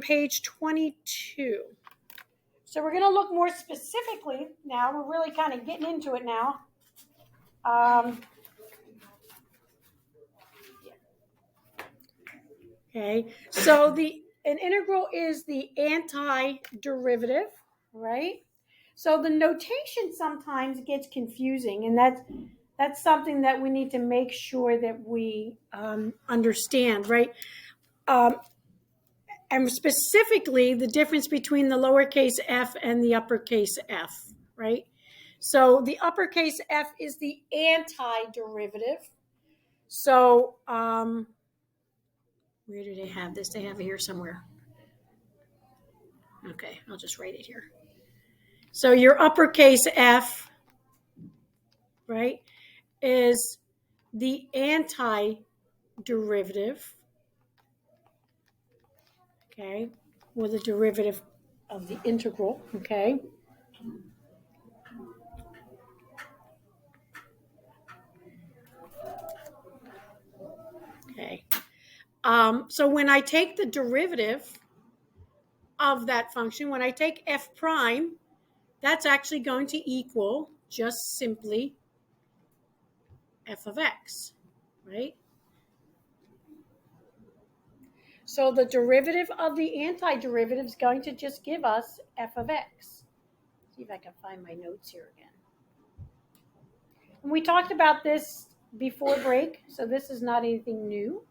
Page 22. So we're going to look more specifically now. We're really kind of getting into it now. Okay, so an integral is the antiderivative, right? So the notation sometimes gets confusing, and that's something that we need to make sure that we understand, right? And specifically the difference between the lowercase f and the uppercase f, right? So the uppercase f is the antiderivative. So where do they have this? They have it here somewhere. Okay, I'll just write it here. So your uppercase f, right, is the antiderivative, okay, or the derivative of the integral, okay? Okay. So when I take the derivative of that function, when I take f prime, that's actually going to equal just simply f of x, right? So the derivative of the antiderivative is going to just give us f of x. See if I can find my notes here again. And we talked about this before break, so this is not anything new.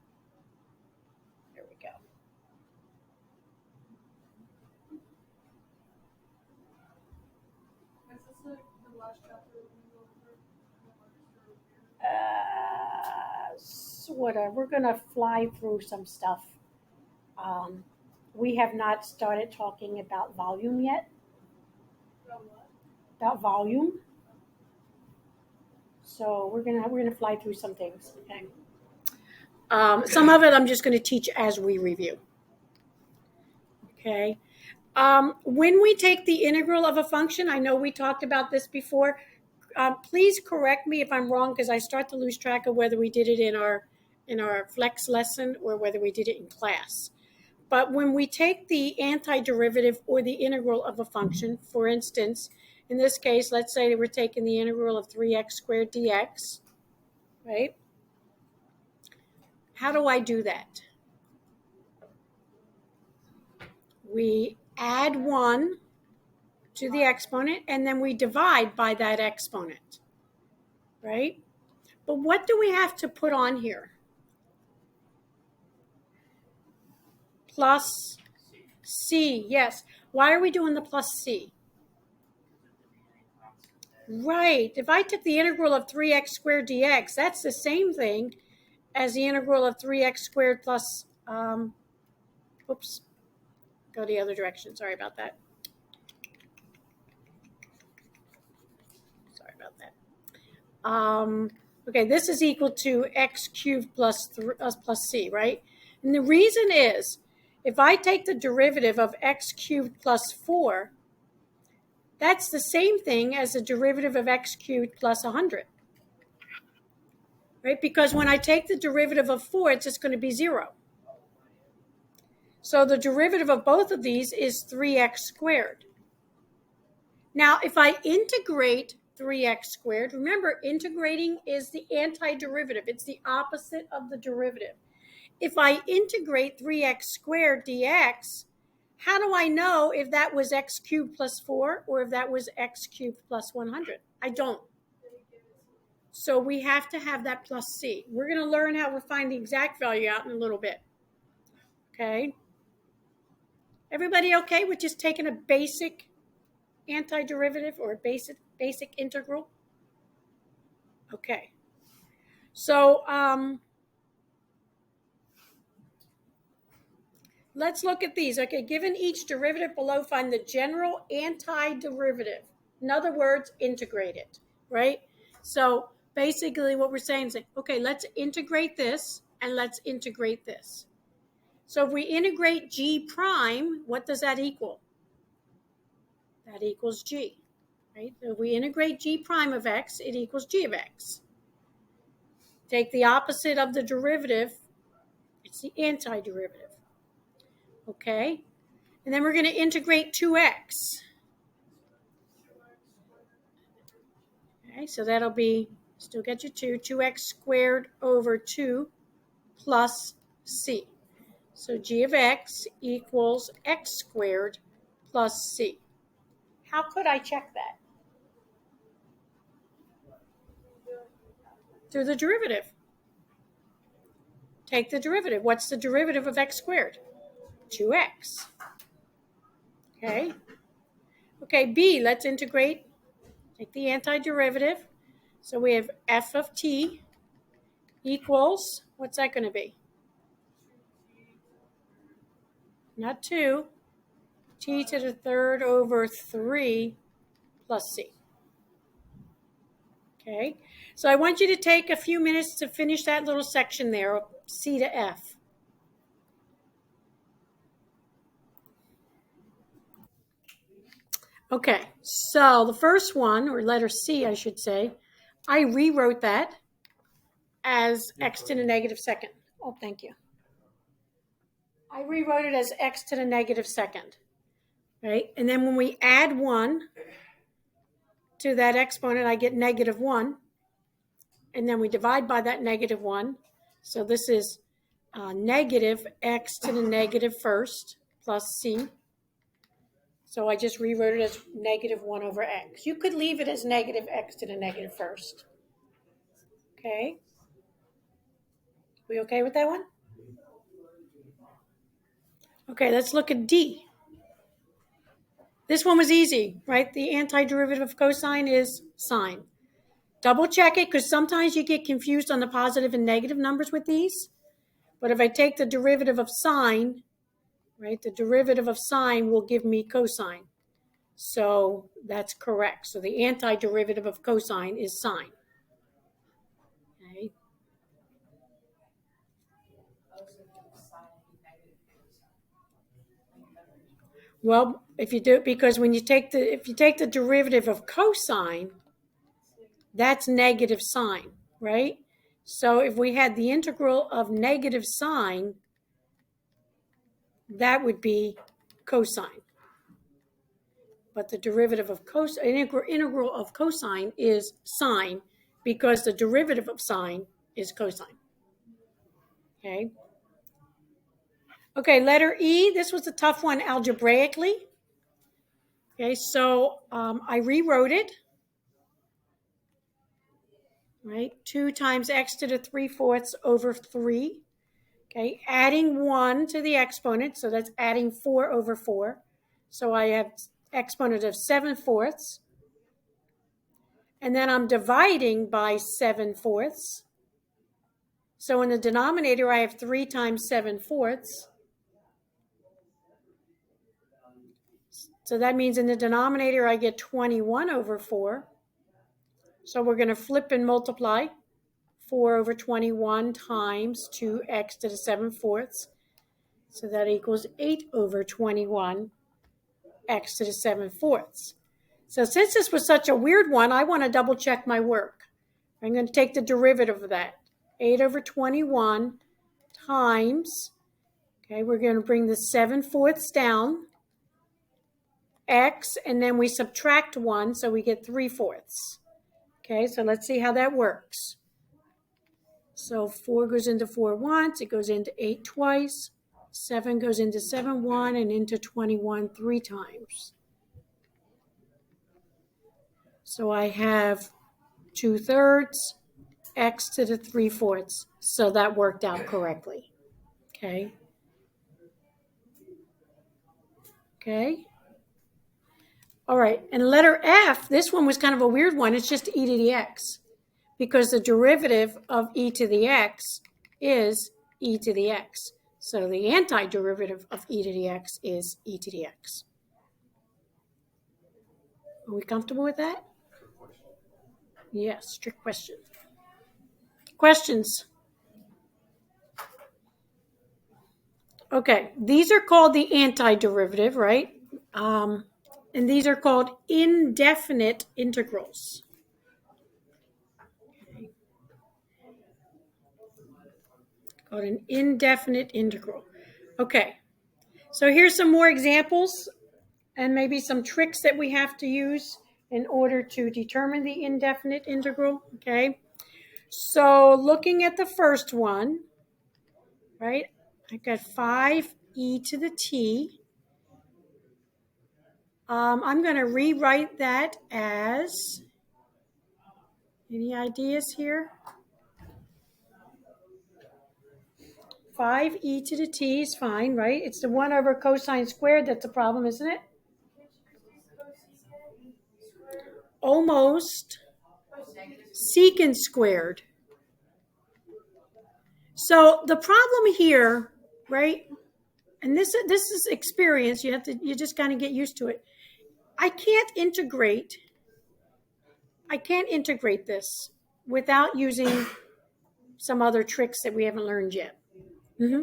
There we go. Is this the last chapter? Sort of. We're going to fly through some stuff. We have not started talking about volume yet. About what? About volume. So we're gonna fly through some things. Okay. Some of it I'm just going to teach as we review. Okay. When we take the integral of a function, I know we talked about this before. Please correct me if I'm wrong, because I start to lose track of whether we did it in our flex lesson or whether we did it in class. But when we take the antiderivative or the integral of a function, for instance, in this case, let's say that we're taking the integral of 3x squared dx, right? How do I do that? We add 1 to the exponent, and then we divide by that exponent, right? But what do we have to put on here? Plus c, yes. Why are we doing the plus c? Right. If I took the integral of 3x squared dx, that's the same thing as the integral of 3x squared plus, oops, go the other direction. Sorry about that. Okay, this is equal to x cubed plus c, right? And the reason is, if I take the derivative of x cubed plus 4, that's the same thing as the derivative of x cubed plus 100. Right? Because when I take the derivative of 4, it's just going to be 0. So the derivative of both of these is 3x squared. Now, if I integrate 3x squared, remember, integrating is the antiderivative. It's the opposite of the derivative. If I integrate 3x squared dx, how do I know if that was x cubed plus 4 or if that was x cubed plus 100? I don't. So we have to have that plus c. We're going to learn how to find the exact value out in a little bit. Okay? Everybody okay with just taking a basic antiderivative or a basic integral? Okay. So let's look at these. Okay, given each derivative below, find the general antiderivative. In other words, integrate it, right? So basically what we're saying is, okay, let's integrate this and let's integrate this. So if we integrate g prime, what does that equal? That equals g, right? So if we integrate g prime of x, it equals g of x. Take the opposite of the derivative, it's the antiderivative. Okay? And then we're going to integrate 2x. Okay, so that'll be, still get you 2x squared over 2 plus c. So g of x equals x squared plus c. How could I check that? Through the derivative. Take the derivative. What's the derivative of x squared? 2x. Okay. Okay, b, let's integrate. Take the antiderivative. So we have f of t equals, what's that going to be? Not 2. T to the third over 3 plus c. Okay, so I want you to take a few minutes to finish that little section there, C to F. Okay, so the first one, or letter C, I should say, I rewrote that as x to the negative second. Oh, thank you. I rewrote it as x to the negative second, right? And then when we add 1 to that exponent, I get negative 1. And then we divide by that negative 1. So this is negative x to the negative first plus c. So I just rewrote it as negative 1 over x. You could leave it as negative x to the negative first. Okay? We okay with that one? Okay, let's look at D. This one was easy, right? The antiderivative of cosine is sine. Double check it because sometimes you get confused on the positive and negative numbers with these. But if I take the derivative of sine, right, the derivative of sine will give me cosine. So that's correct. So the antiderivative of cosine is sine. Okay. Well, if you do, because when you take the derivative of cosine, that's negative sine, right? So if we had the integral of negative sine, that would be cosine. But the derivative of integral of cosine is sine because the derivative of sine is cosine. Okay. Okay, letter E. This was a tough one algebraically. Okay, so I rewrote it. Right, 2 times x to the 3/4 over 3. Okay, adding 1 to the exponent, so that's adding 4 over 4. So I have exponent of 7/4. And then I'm dividing by 7/4. So in the denominator, I have 3 times 7/4. So that means in the denominator, I get 21 over 4. So we're going to flip and multiply. 4 over 21 times 2x to the 7/4. So that equals 8 over 21 x to the 7/4. So since this was such a weird one, I want to double check my work. I'm going to take the derivative of that. 8 over 21 times, okay, we're going to bring the 7/4 down, x, and then we subtract 1, so we get 3/4. Okay, so let's see how that works. So 4 goes into 4 once, it goes into 8 twice, 7 goes into 7 1, and into 21 3 times. So I have 2/3 x to the 3/4. So that worked out correctly. Okay. Okay. All right. And letter F, this one was kind of a weird one. It's just e to the x because the derivative of e to the x is e to the x. So the antiderivative of e to the x is e to the x. Are we comfortable with that? Yes, trick question. Questions? Okay, these are called the antiderivative, right? And these are called indefinite integrals. Okay. Called an indefinite integral. Okay, So here's some more examples and maybe some tricks that we have to use in order to determine the indefinite integral, okay? So looking at the first one, right, I've got 5e to the t. I'm going to rewrite that as, any ideas here? 5e to the t is fine, right? It's the 1 over cosine squared that's the problem, isn't it? Almost secant squared. So the problem here, right? And this is experience. You just kind of get used to it. I can't integrate this without using some other tricks that we haven't learned yet. Mm-hmm.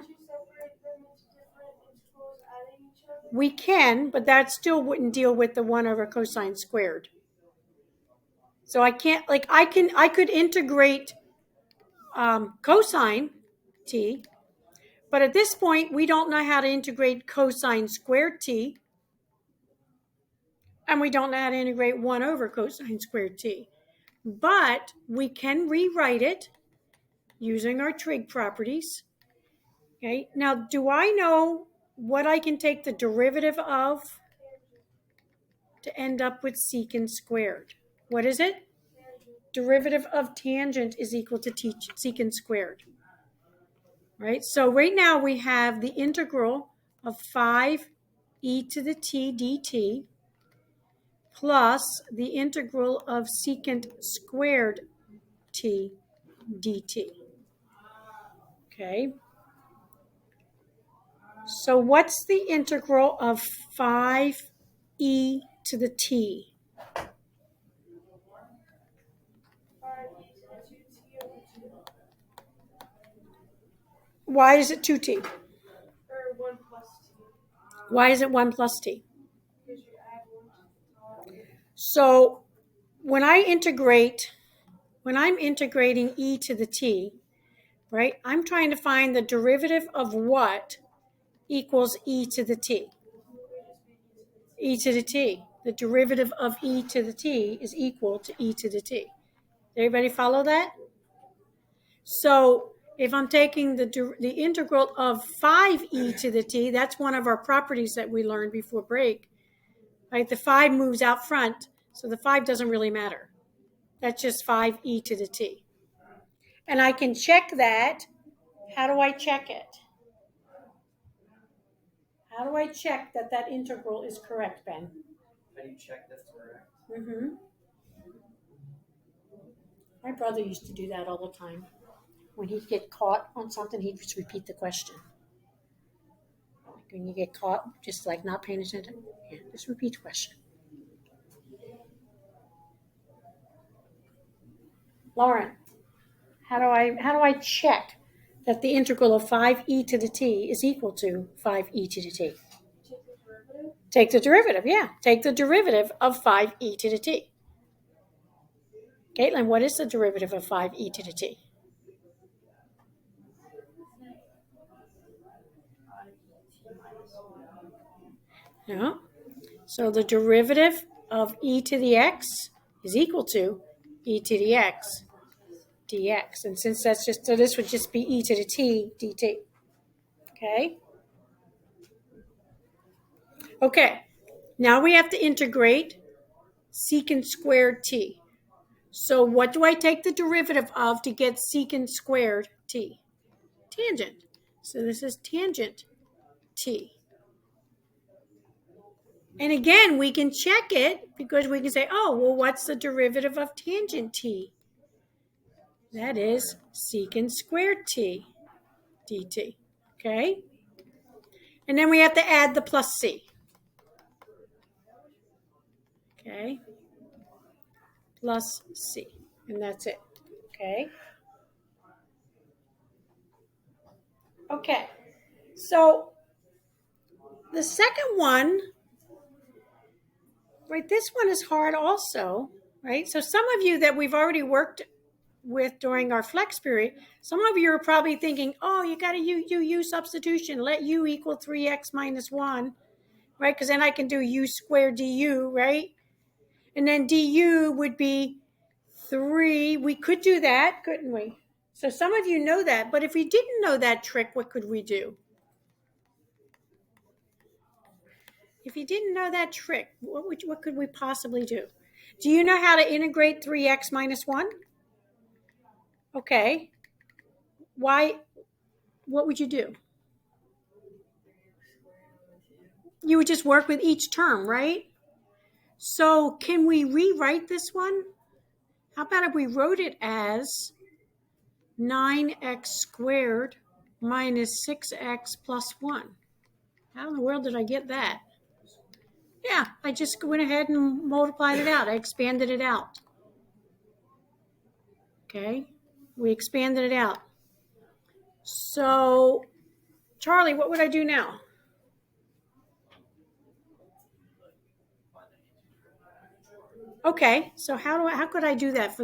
We can, but that still wouldn't deal with the 1 over cosine squared. So I can't, like, I could integrate cosine t, but at this point, we don't know how to integrate cosine squared t, and we don't know how to integrate 1 over cosine squared t. But we can rewrite it using our trig properties. Okay, now do I know what I can take the derivative of to end up with secant squared? What is it? Derivative of tangent is equal to secant squared. Right? So right now we have the integral of 5e to the t dt plus the integral of secant squared t dt. Okay. So what's the integral of 5e to the t? Why is it 2t? Or 1 plus t. Why is it 1 plus t? Because you add 1 to the top. So when I'm integrating e to the t, right, I'm trying to find the derivative of what equals e to the t. E to the t. The derivative of e to the t is equal to e to the t. Everybody follow that? So if I'm taking the integral of 5e to the t, that's one of our properties that we learned before break. Right? The 5 moves out front, so the 5 doesn't really matter. That's just 5e to the t. And I can check that. How do I check it? How do I check that that integral is correct, Ben? How do you check that's correct? Mm-hmm. My brother used to do that all the time. When he'd get caught on something, he'd just repeat the question. Like when you get caught, just like not paying attention, yeah, just repeat the question. Lauren, how do I check that the integral of 5e to the t is equal to 5e to the t? Take the derivative, yeah. Take the derivative of 5e to the t. Caitlin, what is the derivative of 5e to the t? No. So the derivative of e to the x is equal to e to the x dx. And since that's just, so this would just be e to the t dt. Okay? Okay. Now we have to integrate secant squared t. So what do I take the derivative of to get secant squared t? Tangent. So this is tangent t. And again, we can check it because we can say, oh, well, what's the derivative of tangent t? That is secant squared t dt. Okay? And then we have to add the plus c. Okay? Plus c. And that's it. Okay? Okay. So the second one, right, this one is hard also, right? So some of you that we've already worked with during our flex period, some of you are probably thinking, oh, you got to do u substitution. Let u equal 3x minus 1, right? Because then I can do u squared du, right? And then du would be 3. We could do that, couldn't we? So some of you know that. But if we didn't know that trick, what could we do? If you didn't know that trick, what could we possibly do? Do you know how to integrate 3x minus 1? Okay. Why? What would you do? You would just work with each term, right? So can we rewrite this one? How about if we wrote it as 9x squared minus 6x plus 1? How in the world did I get that? Yeah, I just went ahead and multiplied it out. I expanded it out. Okay, we expanded it out. So, Charlie, what would I do now? Okay, so how could I do that?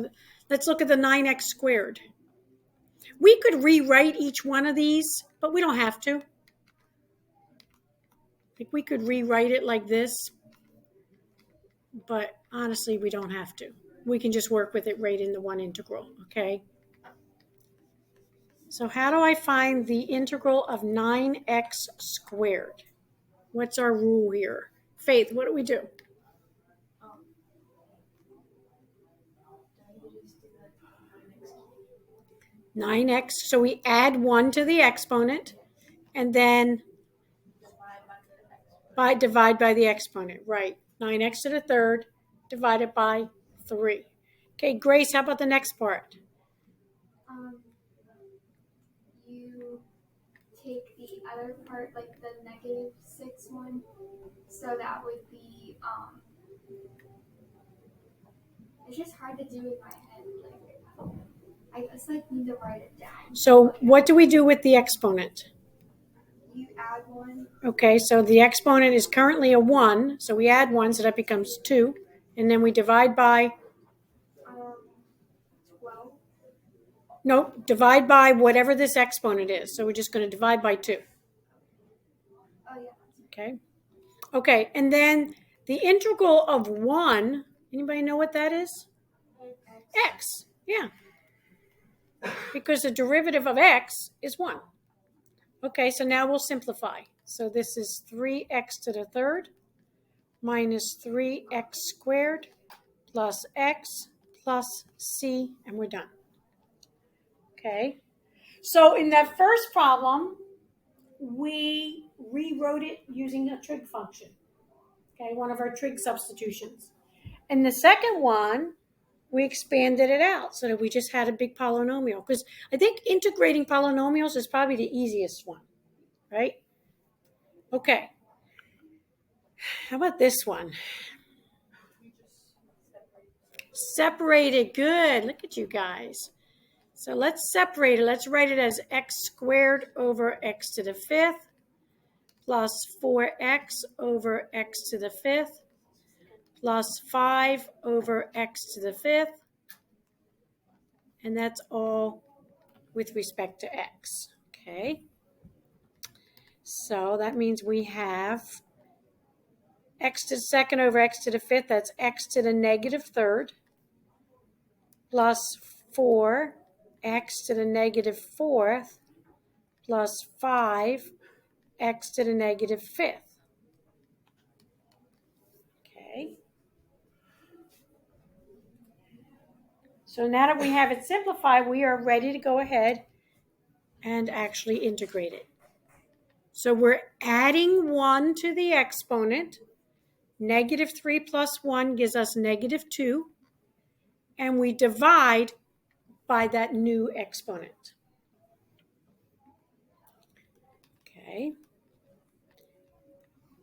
Let's look at the 9x squared. We could rewrite each one of these, but we don't have to. Like we could rewrite it like this, but honestly, we don't have to. We can just work with it right in the one integral, okay? So how do I find the integral of 9x squared? What's our rule here? Faith, what do we do? 9x, so we add 1 to the exponent, and then divide by the exponent, right? 9x to the third divided by 3. Okay, Grace, how about the next part? You take the other part, like the -6 one, so that would be, it's just hard to do in my head, like, I just need to write it down. So what do we do with the exponent? You add 1. Okay, so the exponent is currently a 1, so we add 1, so that becomes 2, and then we divide by 12. Nope, divide by whatever this exponent is. So we're just going to divide by 2. Oh, yeah. Okay. Okay, and then the integral of 1, anybody know what that is? X. Yeah. Because the derivative of x is 1. Okay, so now we'll simplify. So this is 3x to the third minus 3x squared plus x plus c, and we're done. Okay, so in that first problem, we rewrote it using a trig function. Okay, one of our trig substitutions. In the second one, we expanded it out so that we just had a big polynomial. Because I think integrating polynomials is probably the easiest one, right? Okay. How about this one? Separated. Good. Look at you guys. So let's separate it. Let's write it as x squared over x to the 5th plus 4x over x to the 5th plus 5 over x to the 5th. And that's all with respect to x. Okay. So that means we have x to the 2nd over x to the 5th. That's x to the negative 3rd plus 4 x to the negative 4th plus 5 x to the negative 5th. Okay. So now that we have it simplified, we are ready to go ahead and actually integrate it. So we're adding 1 to the exponent. Negative 3 plus 1 gives us negative 2. And we divide by that new exponent. Okay.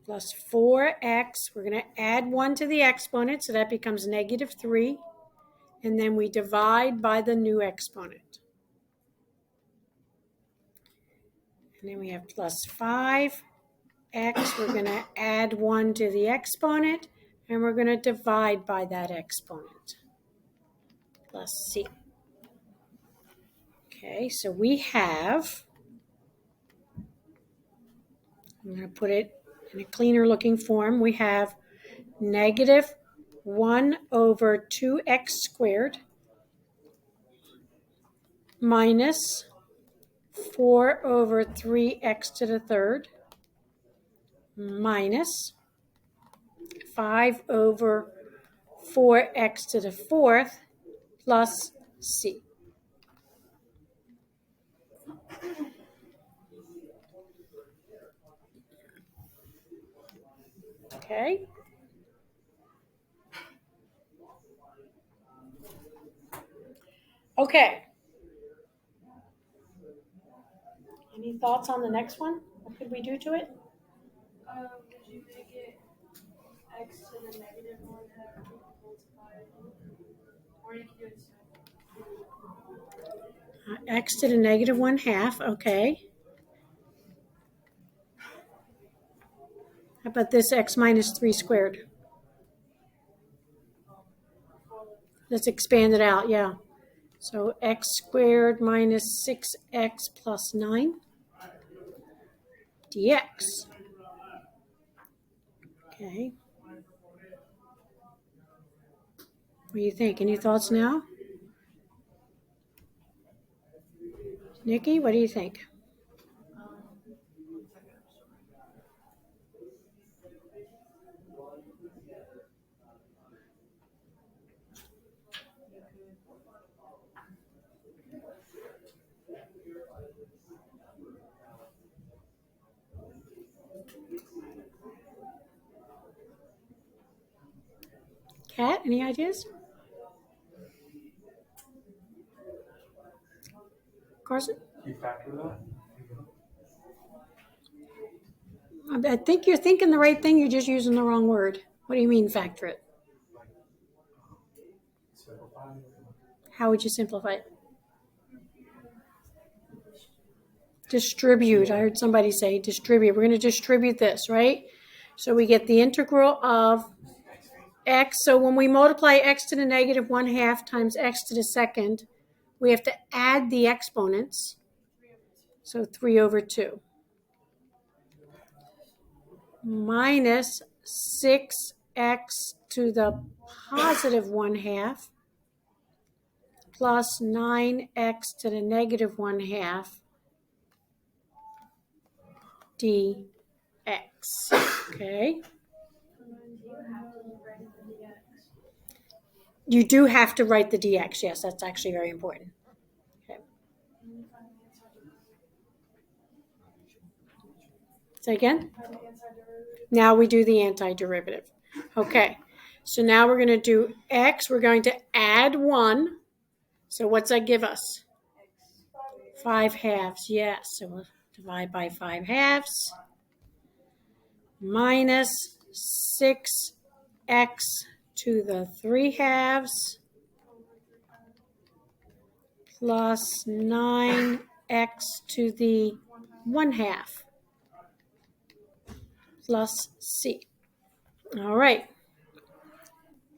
Plus 4x. We're going to add 1 to the exponent, so that becomes negative 3. And then we divide by the new exponent. And then we have plus 5x. We're going to add 1 to the exponent, and we're going to divide by that exponent. Plus c. Okay, so we have, I'm going to put it in a cleaner looking form. We have negative 1 over 2x squared minus 4 over 3x to the third minus 5 over 4x to the fourth plus c. Okay. Okay. Any thoughts on the next one? What could we do to it? Would you make it x to the negative 1/2 multiplied? Or you can do it so. X to the negative 1/2. Okay. How about this x minus 3 squared? Let's expand it out, yeah. So x squared minus 6x plus 9 dx. Okay. What do you think? Any thoughts now? Nikki, what do you think? Kat, any ideas? Carson? You factor that? I think you're thinking the right thing. You're just using the wrong word. What do you mean factor it? Simplify it. How would you simplify it? Distribute. I heard somebody say distribute. We're going to distribute this, right? So we get the integral of x. So when we multiply x to the negative 1/2 times x to the second, we have to add the exponents. So 3 over 2. Minus 6x to the positive 1/2 plus 9x to the negative 1/2 dx. Okay. You do have to write the dx. Yes, that's actually very important. Okay. Say again? Now we do the antiderivative. Okay. So now we're going to do x. We're going to add 1. So what's that give us? 5/2. Yes. So we'll divide by 5/2 minus 6x to the 3/2 plus 9x to the 1/2 plus c. All right.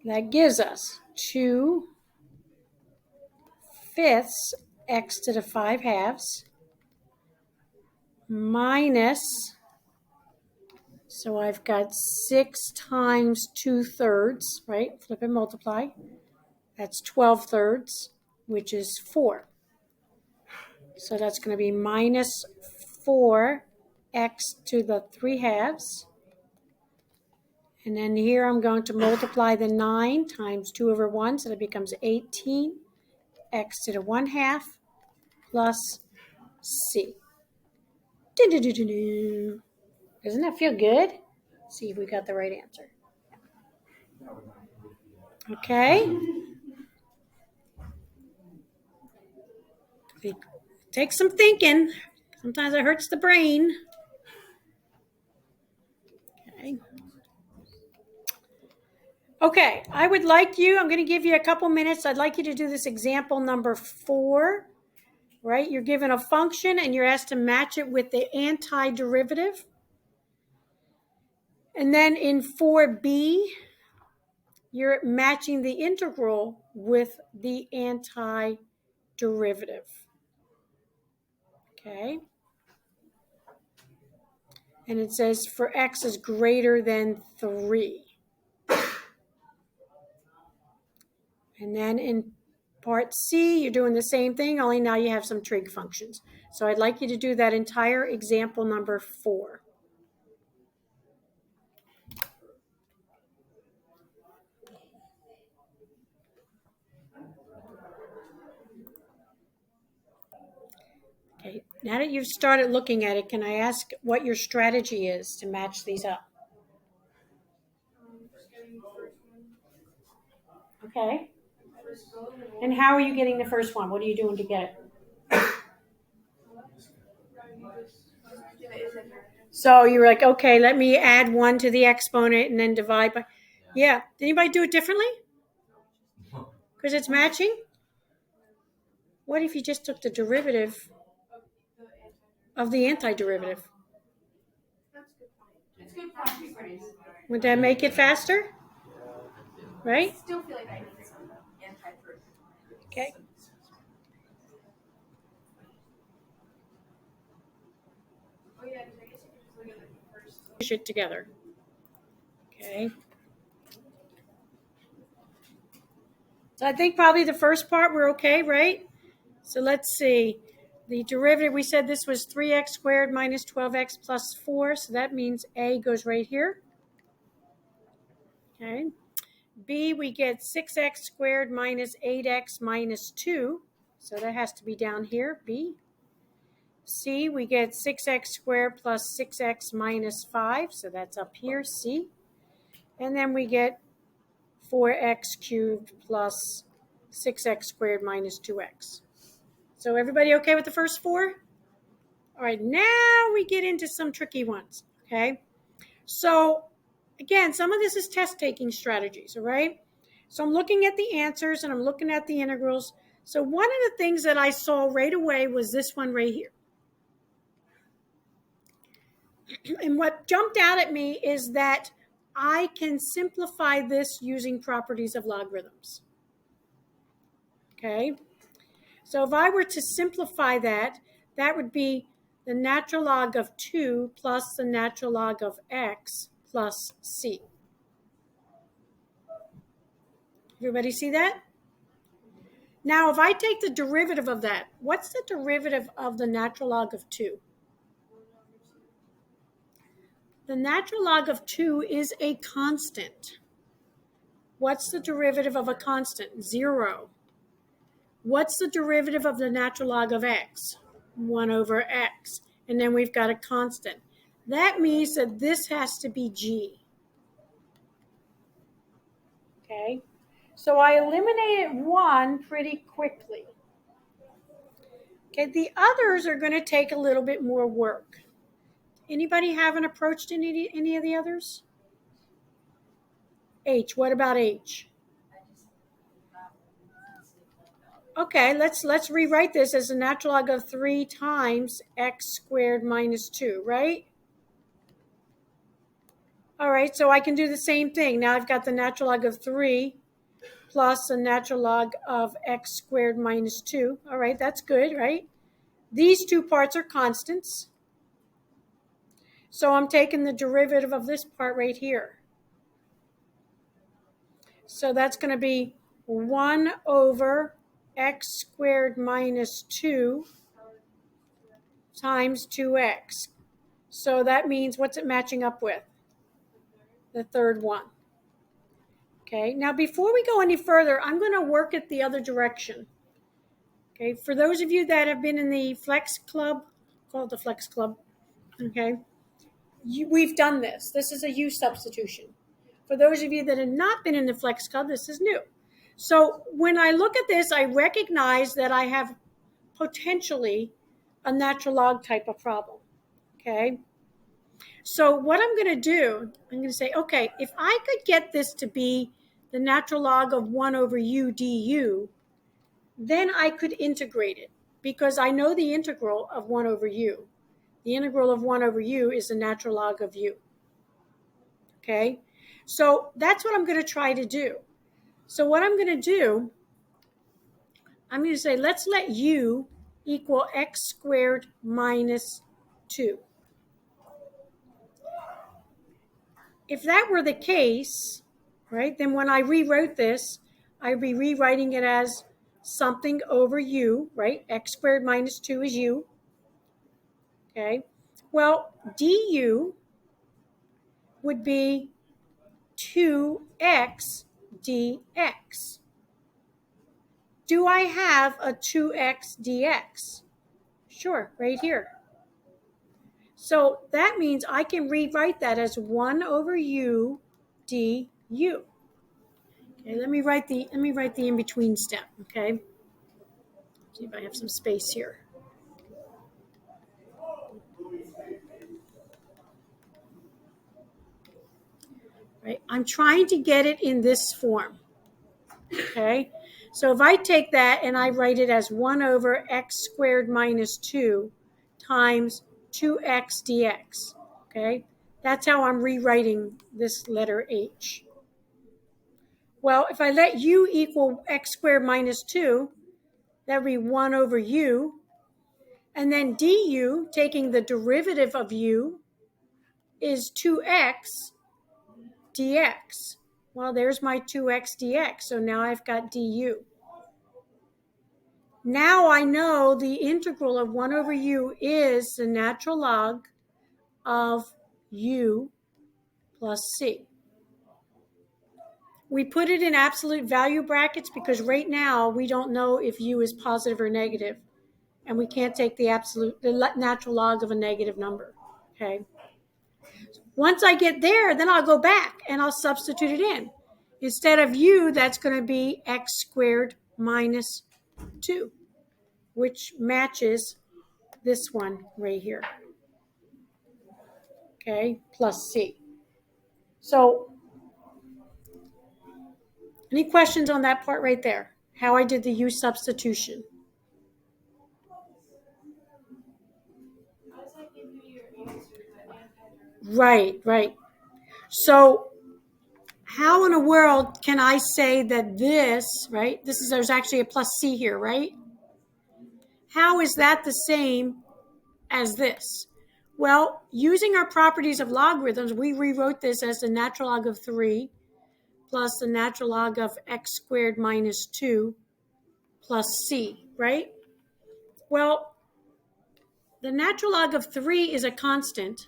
That gives us 2/5 x to the 5/2 minus, so I've got 6 times 2/3, right? Flip and multiply. That's 12/3, which is 4. So that's going to be minus 4x to the 3/2. And then here I'm going to multiply the 9 times 2 over 1, so that becomes 18 x to the 1/2 plus c. Doesn't that feel good? Let's see if we got the right answer. Okay. It takes some thinking. Sometimes it hurts the brain. Okay, I would like you, I'm going to give you a couple minutes. I'd like you to do this example number 4, right? You're given a function and you're asked to match it with the antiderivative. And then in 4b, you're matching the integral with the antiderivative. Okay. And it says for x is greater than 3. And then in part C, you're doing the same thing, only now you have some trig functions. So I'd like you to do that entire example number 4. Okay, now that you've started looking at it, can I ask what your strategy is to match these up? Just getting the first one. Okay. First go, and And how are you getting the first one? What are you doing to get it? So you were like, okay, let me add 1 to the exponent and then divide by. Yeah. Did anybody do it differently? Because it's matching? What if you just took the derivative of the antiderivative? That's a good point. It's good practice, Grace. Would that make it faster? Right? Still feel like I need some anti-proof. Okay. Oh yeah, because I guess you could just look at the first. Push it together. Okay. So I think probably the first part we're okay, right? So let's see. The derivative, we said this was 3x squared minus 12x plus 4. So that means A goes right here. Okay. B, we get 6x squared minus 8x minus 2. So that has to be down here, B. C, we get 6x squared plus 6x minus 5. So that's up here, C. And then we get 4x cubed plus 6x squared minus 2x. So everybody okay with the first 4? All right, now we get into some tricky ones, okay? So again, some of this is test taking strategies, all right? So I'm looking at the answers and I'm looking at the integrals. So one of the things that I saw right away was this one right here. And what jumped out at me is that I can simplify this using properties of logarithms. Okay? So if I were to simplify that, that would be the natural log of 2 plus the natural log of x plus c. Everybody see that? Now, if I take the derivative of that, what's the derivative of the natural log of 2? The natural log of 2 is a constant. What's the derivative of a constant? 0. What's the derivative of the natural log of x? 1 over x. And then we've got a constant. That means that this has to be g. Okay? So I eliminated 1 pretty quickly. Okay, the others are going to take a little bit more work. Anybody haven't approached any of the others? H, what about H? Okay, let's rewrite this as a natural log of 3 times x squared minus 2, right? All right, so I can do the same thing. Now I've got the natural log of 3 plus the natural log of x squared minus 2. All right, that's good, right? These two parts are constants. So I'm taking the derivative of this part right here. So that's going to be 1 over x squared minus 2 times 2x. So that means, what's it matching up with? The third one. Okay, now before we go any further, I'm going to work it the other direction. Okay, for those of you that have been in the Flex Club, call it the Flex Club, okay, we've done this. This is a U substitution. For those of you that have not been in the Flex Club, this is new. So when I look at this, I recognize that I have potentially a natural log type of problem, okay? So what I'm going to do, I'm going to say, okay, if I could get this to be the natural log of 1 over u du, then I could integrate it because I know the integral of 1 over u. The integral of 1 over u is the natural log of u, okay? So that's what I'm going to try to do. So what I'm going to do, I'm going to say, let's let u equal x squared minus 2. If that were the case, right, then when I rewrote this, I'd be rewriting it as something over u, right? X squared minus 2 is u. Okay. Well, du would be 2x dx. Do I have a 2x dx? Sure, right here. So that means I can rewrite that as 1 over u du. Okay, let me write the in between step, okay? See if I have some space here. Right? I'm trying to get it in this form. Okay? So if I take that and I write it as 1 over x squared minus 2 times 2x dx. Okay? That's how I'm rewriting this letter h. Well, if I let u equal x squared minus 2, that would be 1 over u. And then du, taking the derivative of u, is 2x dx. Well, there's my 2x dx. So now I've got du. Now I know the integral of 1 over u is the natural log of u plus c. We put it in absolute value brackets because right now we don't know if u is positive or negative, and we can't take the natural log of a negative number. Okay. Once I get there, then I'll go back and I'll substitute it in. Instead of u, that's going to be x squared minus 2, which matches this one right here. Okay, plus c. So, any questions on that part right there? How I did the u substitution? How does that give you your answer? The antiderivative? Right. So, how in the world can I say that this, right? There's actually a plus c here, right? How is that the same as this? Well, using our properties of logarithms, we rewrote this as the natural log of 3 plus the natural log of x squared minus 2 plus c, right? Well, the natural log of 3 is a constant.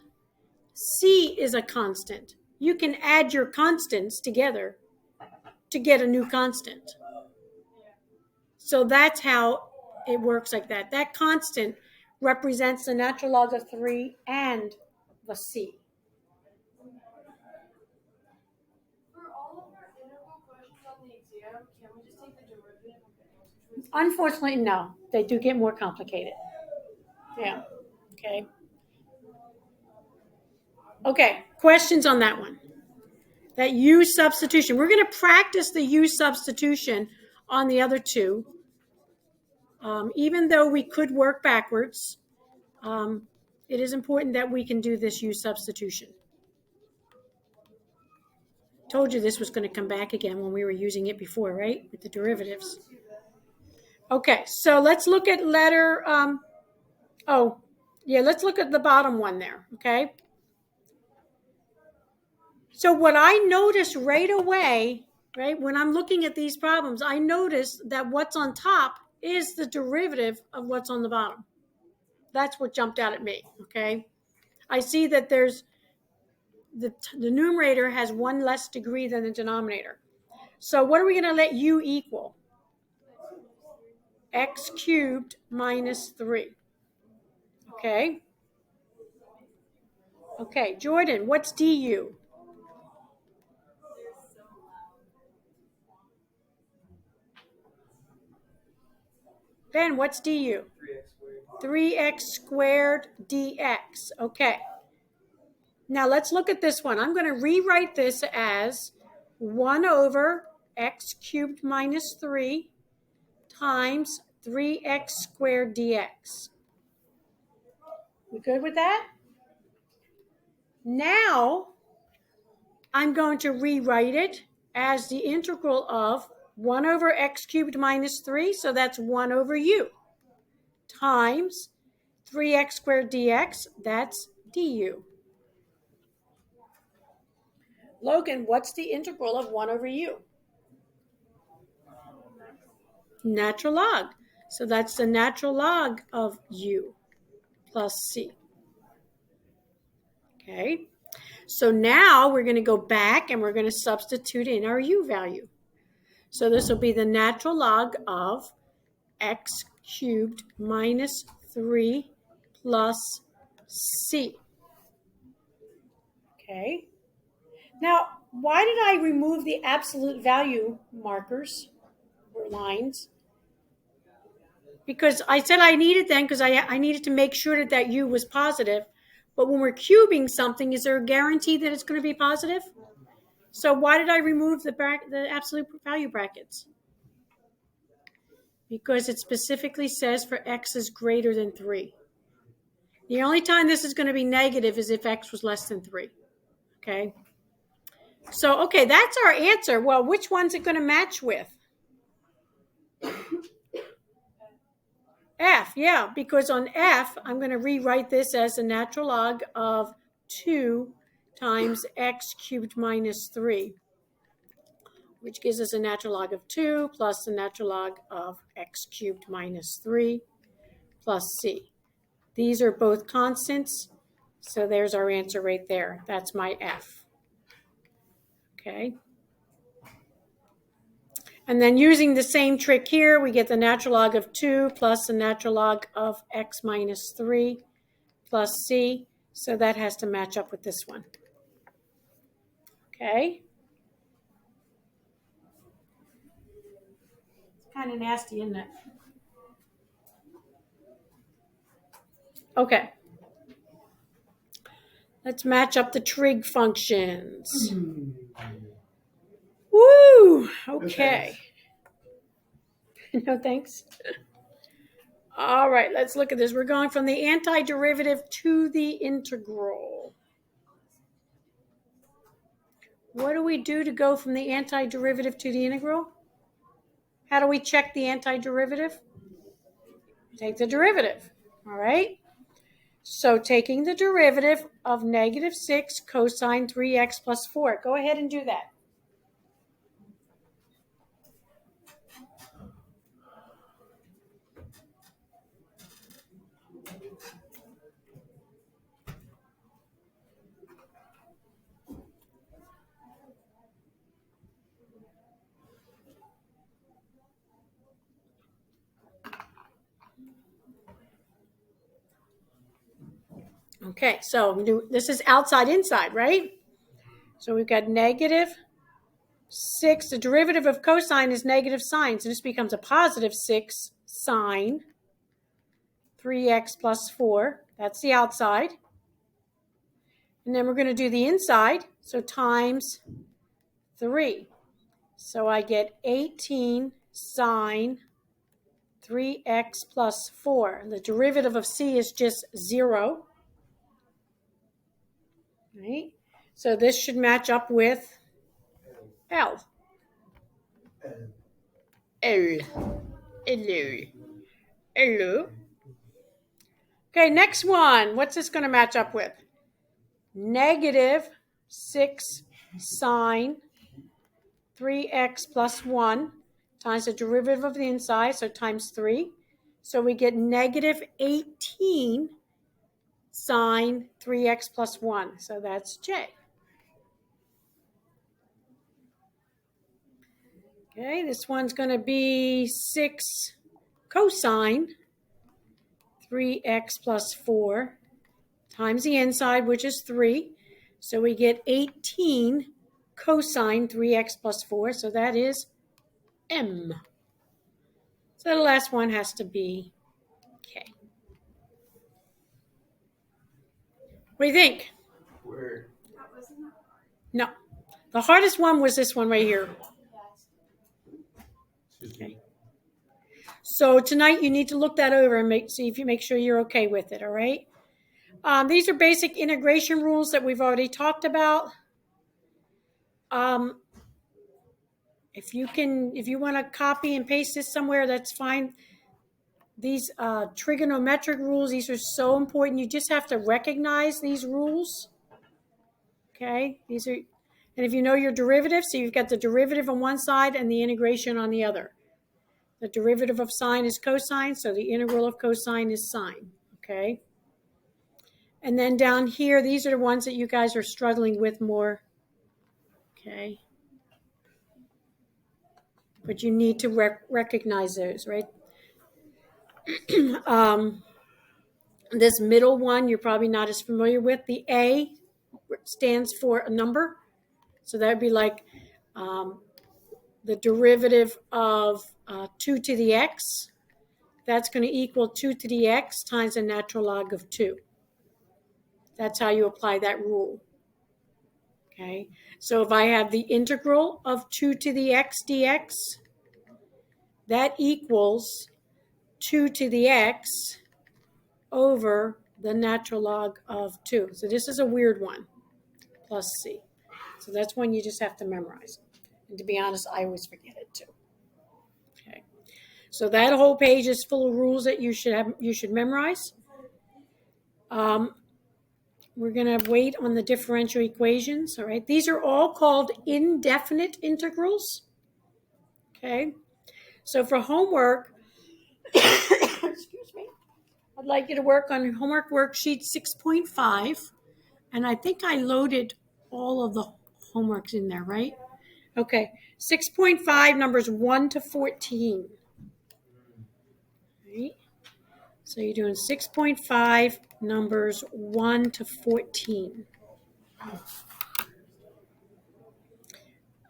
C is a constant. You can add your constants together to get a new constant. So that's how it works like that. That constant represents the natural log of 3 and the c. For all of our integral questions on the exam, can we just take the derivative of the answer choice? Unfortunately, no. They do get more complicated. Yeah. Okay. Okay. Questions on that one? That u substitution. We're going to practice the u substitution on the other two. Even though we could work backwards, it is important that we can do this u substitution. Told you this was going to come back again when we were using it before, right? With the derivatives. Okay, so let's look at letter, let's look at the bottom one there, okay? So what I noticed right away, right, when I'm looking at these problems, I notice that what's on top is the derivative of what's on the bottom. That's what jumped out at me, okay? I see that there's the numerator has one less degree than the denominator. So what are we going to let u equal? X cubed minus 3. Okay? Okay, Jordan, what's du? Ben, what's du? 3x squared dx. Okay. Now let's look at this one. I'm going to rewrite this as 1 over x cubed minus 3 times 3x squared dx. We good with that? Now I'm going to rewrite it as the integral of 1 over x cubed minus 3, so that's 1 over u, times 3x squared dx, that's du. Logan, what's the integral of 1 over u? Natural log. So that's the natural log of u plus c. Okay. So now we're going to go back and we're going to substitute in our u value. So this will be the natural log of x cubed minus 3 plus c. Okay. Now, why did I remove the absolute value markers or lines? Because I said I needed them because I needed to make sure that u was positive. But when we're cubing something, is there a guarantee that it's going to be positive? So why did I remove the absolute value brackets? Because it specifically says for x is greater than 3. The only time this is going to be negative is if x was less than 3. Okay? So, okay, that's our answer. Well, which one's it going to match with? F, yeah, because on F, I'm going to rewrite this as a natural log of 2 times x cubed minus 3, which gives us a natural log of 2 plus the natural log of x cubed minus 3 plus c. These are both constants, so there's our answer right there. That's my F. Okay. And then using the same trick here, we get the natural log of 2 plus the natural log of x minus 3 plus c. So that has to match up with this one. Okay. It's kind of nasty, isn't it? Okay. Let's match up the trig functions. Woo! Okay. No thanks. All right, let's look at this. We're going from the antiderivative to the integral. What do we do to go from the antiderivative to the integral? How do we check the antiderivative? Take the derivative, all right? So taking the derivative of negative 6 cosine 3x plus 4. Go ahead and do that. Okay, so this is outside inside, right? So we've got negative 6. The derivative of cosine is negative sine, so this becomes a positive 6 sine 3x plus 4. That's the outside. And then we're going to do the inside, so times 3. So I get 18 sine 3x plus 4. The derivative of c is just 0. Right? So this should match up with L. Hello. Okay, next one. What's this going to match up with? Negative 6 sine 3x plus 1 times the derivative of the inside, so times 3. So we get negative 18 sine 3x plus 1. So that's J. Okay, this one's going to be 6 cosine 3x plus 4 times the inside, which is 3. So we get 18 cosine 3x plus 4. So that is M. So the last one has to be K. What do you think? Word. No. The hardest one was this one right here. Okay. So tonight you need to look that over and make sure you're okay with it, all right? These are basic integration rules that we've already talked about. If you want to copy and paste this somewhere, that's fine. these trigonometric rules, these are so important. You just have to recognize these rules. Okay, these are, and if you know your derivative, so you've got the derivative on one side and the integration on the other. The derivative of sine is cosine, so the integral of cosine is sine. Okay. And then down here, these are the ones that you guys are struggling with more. Okay. But you need to recognize those, right? This middle one, you're probably not as familiar with. The A stands for a number. So that would be like the derivative of 2 to the x. That's going to equal 2 to the x times the natural log of 2. That's how you apply that rule. Okay, so if I have the integral of 2 to the x dx, that equals 2 to the x over the natural log of 2. So this is a weird one, plus c. So that's one you just have to memorize. And to be honest, I always forget it too. Okay, so that whole page is full of rules that you should memorize. We're going to wait on the differential equations. All right, these are all called indefinite integrals. Okay, so for homework, excuse me, I'd like you to work on homework worksheet 6.5. And I think I loaded all of the homeworks in there, right? Okay, 6.5, numbers 1 to 14. All right. So you're doing 6.5, numbers 1 to 14.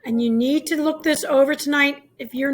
And you need to look this over tonight. If you're